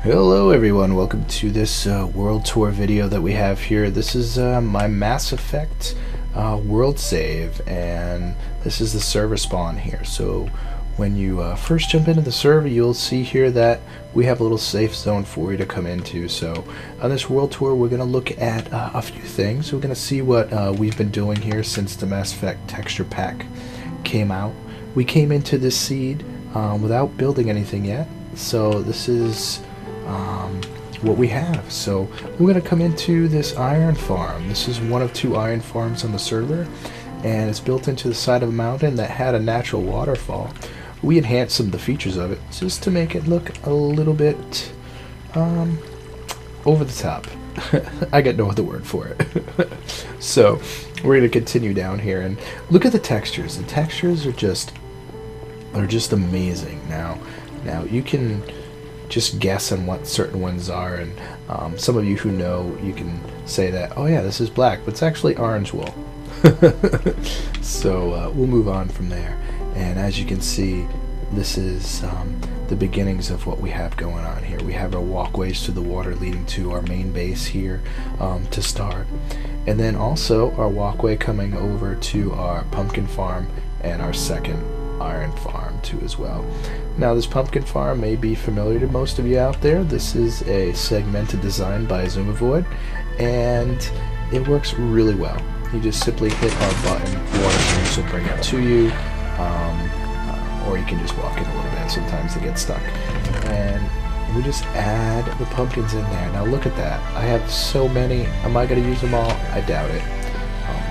Hello everyone, welcome to this world tour video that we have here. This is my Mass Effect world save, and this is the server spawn here. So when you first jump into the server, you'll see here that we have a little safe zone for you to come into. So on this world tour, we're going to look at a few things. We're going to see what we've been doing here since the Mass Effect texture pack came out. We came into this seed without building anything yet, so this is what we have. So we're going to come into this iron farm. This is one of two iron farms on the server, and it's built into the side of a mountain that had a natural waterfall. We enhanced some of the features of it just to make it look a little bit over the top. I got no other word for it. So we're going to continue down here and look at the textures. The textures are just amazing. Now you can just guess on what certain ones are, and some of you who know, you can say that, oh yeah, this is black, but it's actually orange wool. So we'll move on from there, and as you can see, this is the beginnings of what we have going on here. We have our walkways to the water leading to our main base here to start, and then also our walkway coming over to our pumpkin farm and our second iron farm too as well. Now this pumpkin farm may be familiar to most of you out there. This is a segmented design by Zumavoid, and it works really well. You just simply hit our button, water streams will bring it to you, or you can just walk in a little bit. Sometimes they get stuck, and we just add the pumpkins in there. Now look at that, I have so many. Am I going to use them all? I doubt it.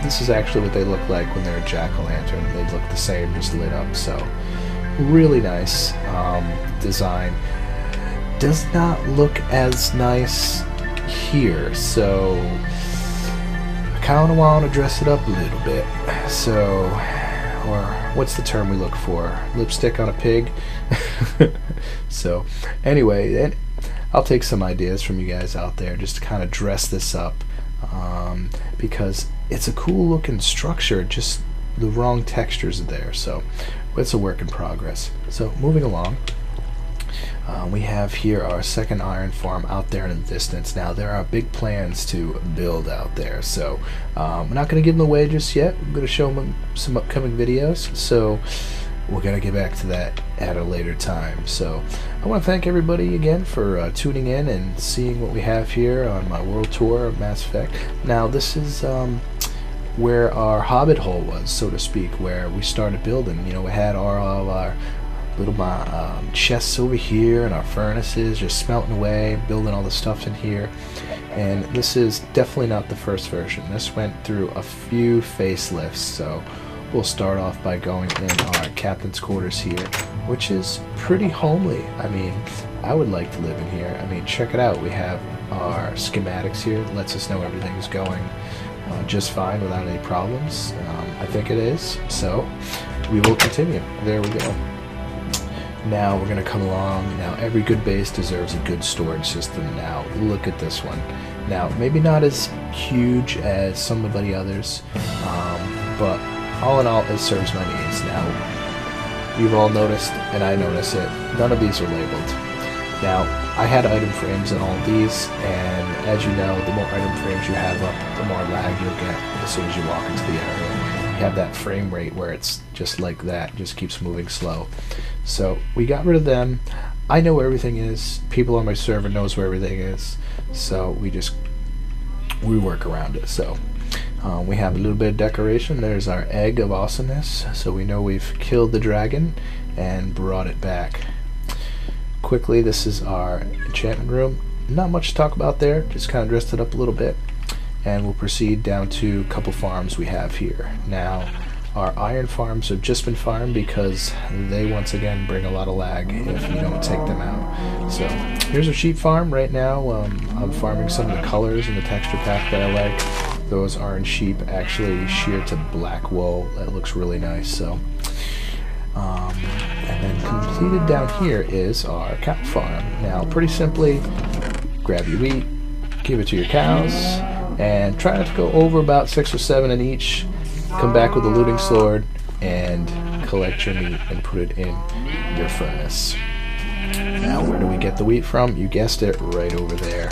This is actually what they look like when they're a jack-o'-lantern. They look the same, just lit up. So really nice design. Does not look as nice here, so I kind of want to dress it up a little bit. So, or what's the term we look for? Lipstick on a pig? So anyway, and I'll take some ideas from you guys out there just to kind of dress this up, because it's a cool looking structure, just the wrong textures are there. So it's a work in progress. So moving along, we have here our second iron farm out there in the distance. Now there are big plans to build out there, so I'm not going to give them away just yet. I'm going to show them some upcoming videos, so we're going to get back to that at a later time. So I want to thank everybody again for tuning in and seeing what we have here on my world tour of Mass Effect. Now this is where our hobbit hole was, so to speak, where we started building. You know, we had all of our little chests over here and our furnaces just smelting away, building all the stuff in here. And this is definitely not the first version. This went through a few facelifts, so we'll start off by going in our captain's quarters here, which is pretty homely. I mean, I would like to live in here. I mean, check it out. We have our schematics here. It lets us know everything's going just fine without any problems. I think it is. So we will continue. There we go. Now we're going to come along. Now every good base deserves a good storage system. Now look at this one. Now maybe not as huge as some of the others, but all in all, it serves my needs. Now, you've all noticed, and I notice it, none of these are labeled. Now, I had item frames in all of these, and as you know, the more item frames you have up, the more lag you'll get as soon as you walk into the area. You have that frame rate where it's just like that, just keeps moving slow. So, we got rid of them. I know where everything is. People on my server knows where everything is. So, we work around it. So, we have a little bit of decoration. There's our egg of awesomeness, so we know we've killed the dragon and brought it back. Quickly, this is our enchantment room. Not much to talk about there, just kind of dressed it up a little bit. And we'll proceed down to a couple farms we have here. Now, our iron farms have just been farmed because they once again bring a lot of lag if you don't take them out. So here's a sheep farm right now. I'm farming some of the colors in the texture pack that I like. Those orange sheep actually shear to black wool. That looks really nice. So, and then completed down here is our cow farm. Now, pretty simply, grab your wheat, give it to your cows, and try not to go over about 6 or 7 in each. Come back with a looting sword and collect your meat and put it in your furnace. Now, where do we get the wheat from? You guessed it, right over there.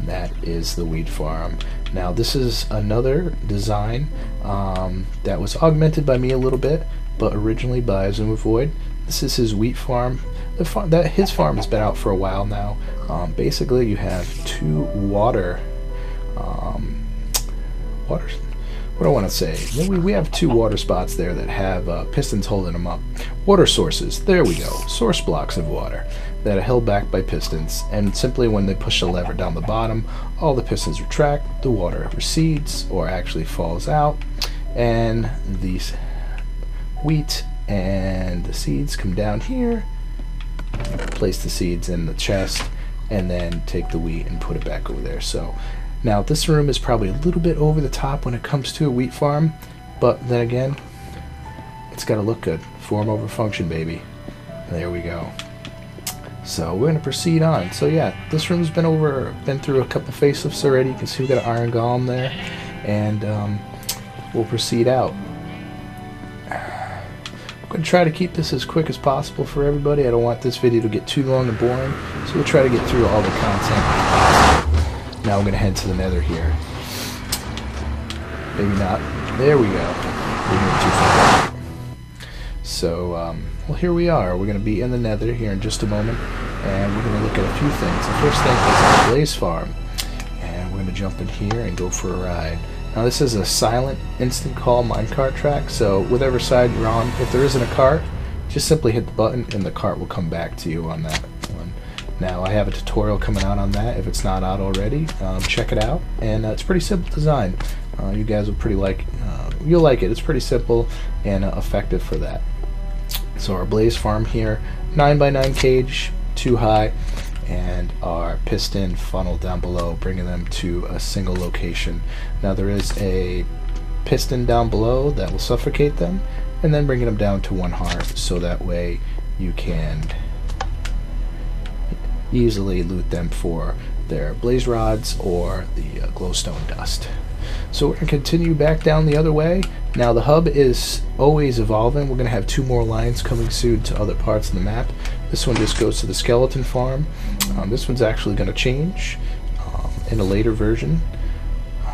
That is the wheat farm. Now, this is another design that was augmented by me a little bit, but originally by Zuma Void. This is his wheat farm. His farm has been out for a while now. Basically, you have two water. What do I want to say? We have two water spots there that have pistons holding them up. Water sources. There we go. Source blocks of water that are held back by pistons. And simply when they push a lever down the bottom, all the pistons retract, the water recedes or actually falls out, and these wheat and the seeds come down here, place the seeds in the chest, and then take the wheat and put it back over there. So now this room is probably a little bit over the top when it comes to a wheat farm, but then again, it's got to look good. Form over function, baby. There we go. So we're going to proceed on. So yeah, this room's been through a couple facelifts already. You can see we got an iron golem there, and we'll proceed out. I'm going to try to keep this as quick as possible for everybody. I don't want this video to get too long and boring, so we'll try to get through all the content. Now we're going to head to the nether here. Maybe not. There we go. We went too far. So, well, here we are. We're going to be in the nether here in just a moment, and we're going to look at a few things. The first thing is our blaze farm, and we're going to jump in here and go for a ride. Now, this is a silent instant call minecart track, so whatever side you're on, if there isn't a cart, just simply hit the button and the cart will come back to you on that one. Now, I have a tutorial coming out on that. If it's not out already, check it out, and it's pretty simple design. You guys will you'll like it. It's pretty simple and effective for that. So our blaze farm here, 9x9 cage, 2 high, and our piston funnel down below, bringing them to a single location. Now there is a piston down below that will suffocate them, and then bringing them down to 1 heart, so that way you can easily loot them for their blaze rods or the glowstone dust. So we're going to continue back down the other way. Now the hub is always evolving. We're going to have 2 more lines coming soon to other parts of the map. This one just goes to the skeleton farm. This one's actually going to change in a later version,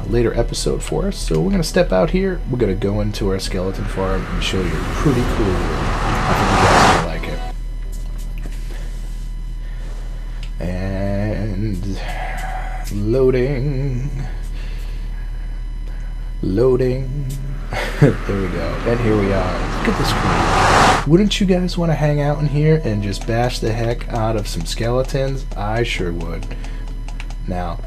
later episode for us. So we're going to step out here. We're going to go into our skeleton farm and show you pretty cool. I think you guys are going to like it. And loading. There we go. And here we are. Look at this screen. Wouldn't you guys want to hang out in here and just bash the heck out of some skeletons? I sure would. Now,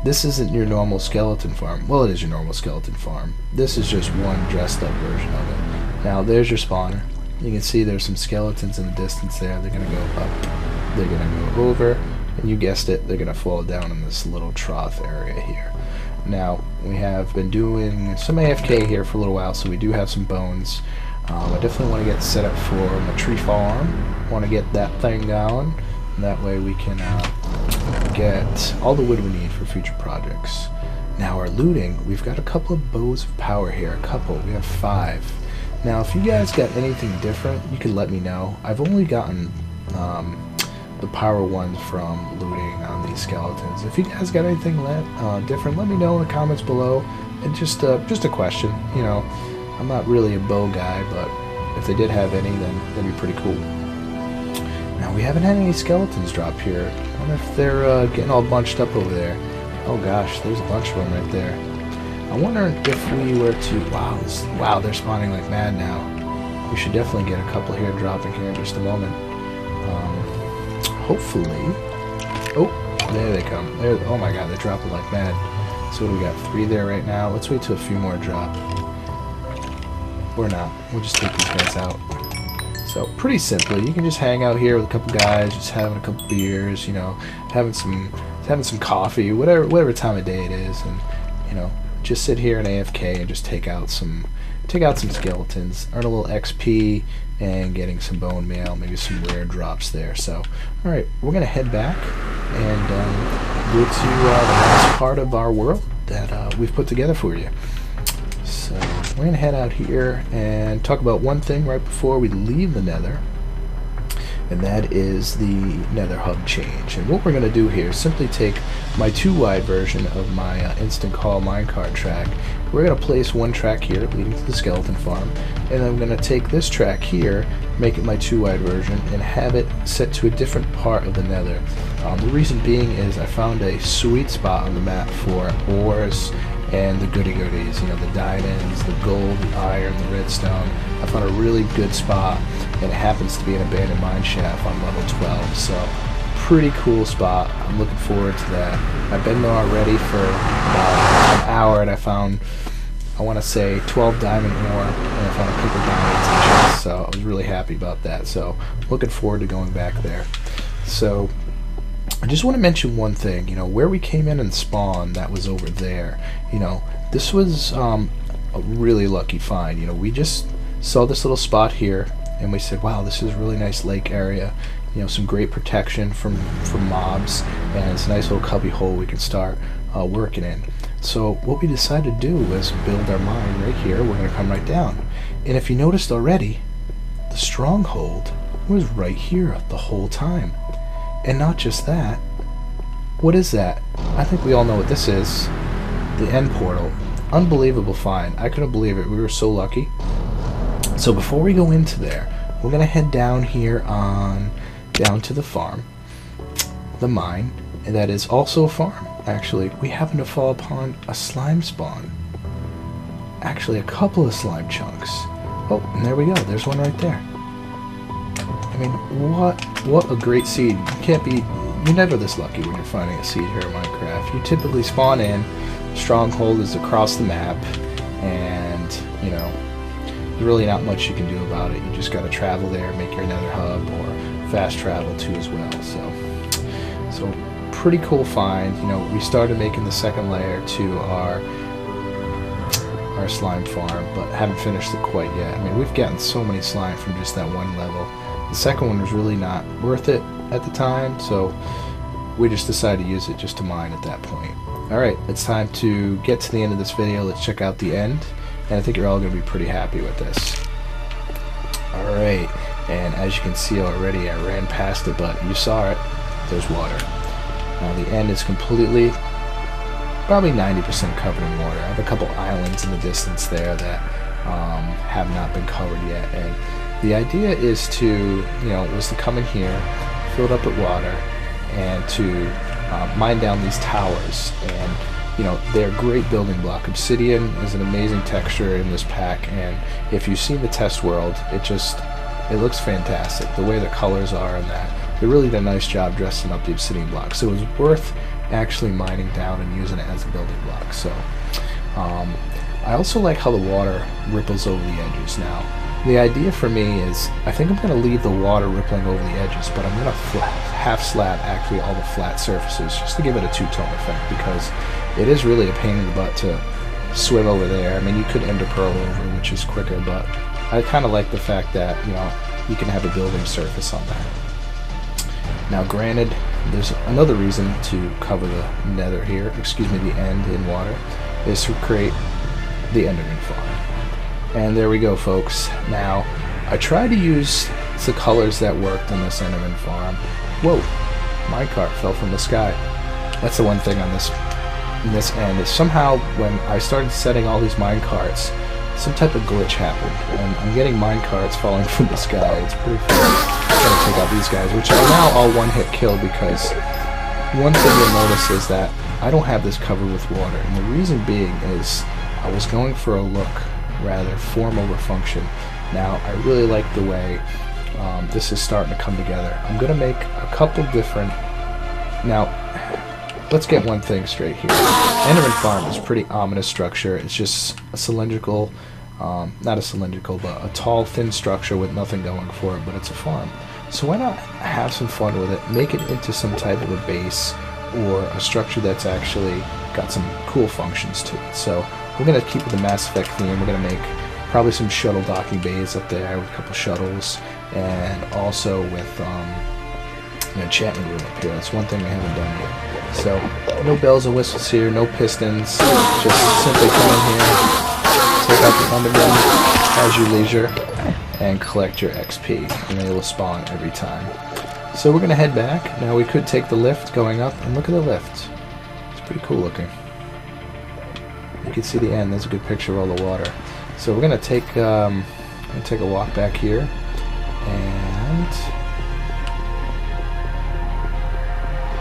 this isn't your normal skeleton farm. Well, it is your normal skeleton farm. This is just one dressed up version of it. Now, there's your spawner. You can see there's some skeletons in the distance there. They're going to go up. They're going to go over. And you guessed it, they're going to fall down in this little trough area here. Now, we have been doing some AFK here for a little while, so we do have some bones. I definitely want to get set up for my tree farm. Want to get that thing going. And that way we can get all the wood we need for future projects. Now, our looting, we've got a couple of bows of power here. A couple. We have 5. Now, if you guys got anything different, you can let me know. I've only gotten the power ones from looting on these skeletons. If you guys got anything different, let me know in the comments below. And just a question, you know, I'm not really a bow guy, but if they did have any, then that'd be pretty cool. Now, we haven't had any skeletons drop here. I wonder if they're getting all bunched up over there. Oh gosh, there's a bunch of them right there. I wonder if we were to, wow, they're spawning like mad now. We should definitely get a couple here dropping here in just a moment. Hopefully, oh, there they come. Oh my god, they're dropping like mad. So what do we got? 3 there right now. Let's wait till a few more drop. Or not. We'll just take these guys out. So pretty simply, you can just hang out here with a couple guys, just having a couple beers, you know, having some coffee, whatever time of day it is, and you know, just sit here in AFK and just take out some skeletons, earn a little XP, and getting some bone meal, maybe some rare drops there. So, all right, we're gonna head back and go to the last part of our world that we've put together for you. So we're gonna head out here and talk about one thing right before we leave the nether, and that is the nether hub change. And what we're going to do here is simply take my 2-wide version of my instant call minecart track. We're going to place one track here leading to the skeleton farm, and I'm going to take this track here, make it my 2-wide version, and have it set to a different part of the nether. The reason being is I found a sweet spot on the map for ores and the goodies, you know, the diamonds, the gold, the iron, the redstone. I found a really good spot, and it happens to be an abandoned mine shaft on level 12, so pretty cool spot. I'm looking forward to that. I've been there already for about an hour, and I found, I want to say, 12 diamond ore, and I found a couple diamonds and chests, so I was really happy about that. So looking forward to going back there. So I just want to mention one thing, you know, where we came in and spawned, that was over there. You know, this was a really lucky find. You know, we just saw this little spot here, and we said, wow, this is a really nice lake area. You know, some great protection from mobs, and it's a nice little cubby hole we can start working in. So what we decided to do was build our mine right here. We're going to come right down. And if you noticed already, the stronghold was right here the whole time. And not just that, what is that? I think we all know what this is. The end portal. Unbelievable find. I couldn't believe it. We were so lucky. So before we go into there, we're going to head down here down to the farm, the mine, and that is also a farm. Actually, we happen to fall upon a slime spawn. Actually, a couple of slime chunks. Oh, and there we go. There's one right there. I mean, what a great seed. You're never this lucky when you're finding a seed here in Minecraft. You typically spawn in, stronghold is across the map, and, you know, there's really not much you can do about it. You just got to travel there, make your nether hub, or fast travel too as well. So pretty cool find. You know, we started making the second layer to our slime farm, but haven't finished it quite yet. I mean, we've gotten so many slime from just that one level. The second one was really not worth it at the time, so we just decided to use it just to mine at that point. Alright, it's time to get to the end of this video. Let's check out the end, and I think you're all going to be pretty happy with this. Alright, and as you can see already, I ran past it, but you saw it, there's water. Now the end is completely, probably 90% covered in water. I have a couple islands in the distance there that have not been covered yet, and the idea is to, was to come in here, fill it up with water, and to mine down these towers. And they're a great building block. Obsidian is an amazing texture in this pack, and if you've seen the test world, it looks fantastic. The way the colors are and that, they really did a nice job dressing up the obsidian block. So it was worth actually mining down and using it as a building block. So I also like how the water ripples over the edges. Now, the idea for me is, I think I'm going to leave the water rippling over the edges, but I'm going to half slab actually all the flat surfaces just to give it a two-tone effect, because it is really a pain in the butt to swim over there. I mean, you could ender pearl over, which is quicker, but I kind of like the fact that, you can have a building surface on that. Now, granted, there's another reason to cover the nether here, the end in water, is to create the Enderman farm. And there we go, folks. Now, I tried to use the colors that worked on this Enderman farm. Whoa, my cart fell from the sky. That's the one thing on this end, is somehow when I started setting all these mine carts, some type of glitch happened, and I'm getting mine carts falling from the sky. It's pretty funny. I'm gonna take out these guys, which are now all one-hit kill, because one thing you'll notice is that I don't have this covered with water, and the reason being is I was going for a look, rather form over function. Now, I really like the way this is starting to come together. I'm going to make a couple different... Now, let's get one thing straight here. Enderman Farm is a pretty ominous structure. It's just a cylindrical, not a cylindrical, but a tall, thin structure with nothing going for it, but it's a farm. So why not have some fun with it, make it into some type of a base, or a structure that's actually got some cool functions to it. So we're going to keep with the Mass Effect theme. We're going to make probably some shuttle docking bays up there with a couple shuttles, and also with an enchantment room up here. That's one thing we haven't done yet. So no bells or whistles here, no pistons. Just simply come in here, take out the Enderman as you leisure, and collect your XP, and they will spawn every time. So we're going to head back. Now we could take the lift going up, and look at the lift. It's pretty cool looking. You can see the end. There's a good picture of all the water. So we're going to take a walk back here, and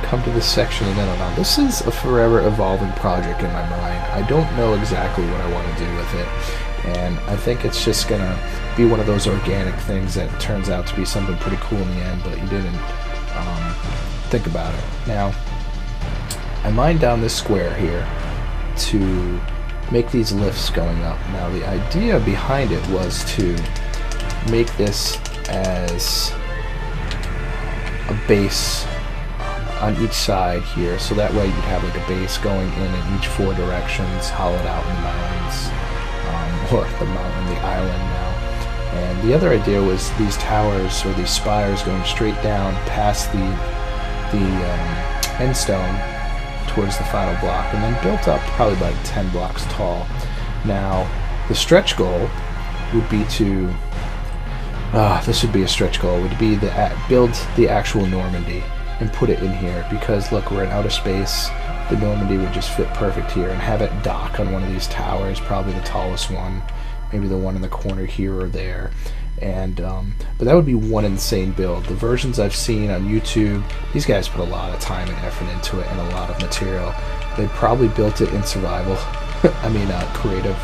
come to this section of Middle. This is a forever evolving project in my mind. I don't know exactly what I want to do with it, and I think it's just going to be one of those organic things that turns out to be something pretty cool in the end, but you didn't think about it. Now, I mined down this square here to make these lifts going up. Now, the idea behind it was to make this as a base on each side here, so that way you'd have like a base going in each 4 directions, hollowed out in the mountains, or the island now. And the other idea was these towers or these spires going straight down past the end stone towards the final block, and then built up probably about 10 blocks tall. Now, the stretch goal would be to this would be a stretch goal, would be build the actual Normandy and put it in here, because look, we're in outer space. The Normandy would just fit perfect here, and have it dock on one of these towers, probably the tallest one, maybe the one in the corner here or there. And but that would be one insane build. The versions I've seen on YouTube, these guys put a lot of time and effort into it and a lot of material. They probably built it in survival. I mean creative.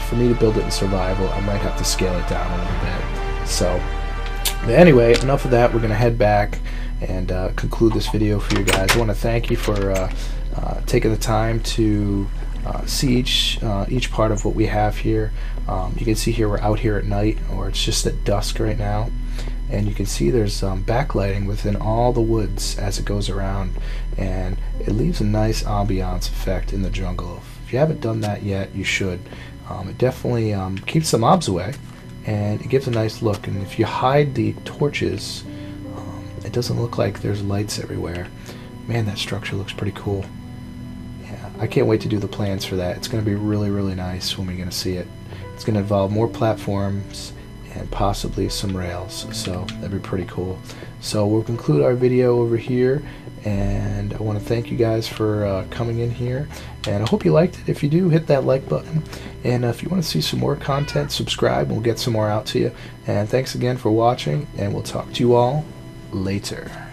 For me to build it in survival, I might have to scale it down a little bit. So but anyway, enough of that. We're gonna head back and conclude this video for you guys. I want to thank you for taking the time to see each part of what we have here. You can see here we're out here at night, or it's just at dusk right now, and you can see there's backlighting within all the woods as it goes around, and it leaves a nice ambiance effect in the jungle. If you haven't done that yet, you should. It definitely keeps the mobs away, and it gives a nice look. And if you hide the torches, it doesn't look like there's lights everywhere. Man, that structure looks pretty cool. Yeah, I can't wait to do the plans for that. It's going to be really, really nice when we're going to see it. It's going to involve more platforms and possibly some rails, so that'd be pretty cool. So we'll conclude our video over here, and I want to thank you guys for coming in here, and I hope you liked it. If you do, hit that like button, and if you want to see some more content, subscribe, and we'll get some more out to you. And thanks again for watching, and we'll talk to you all later.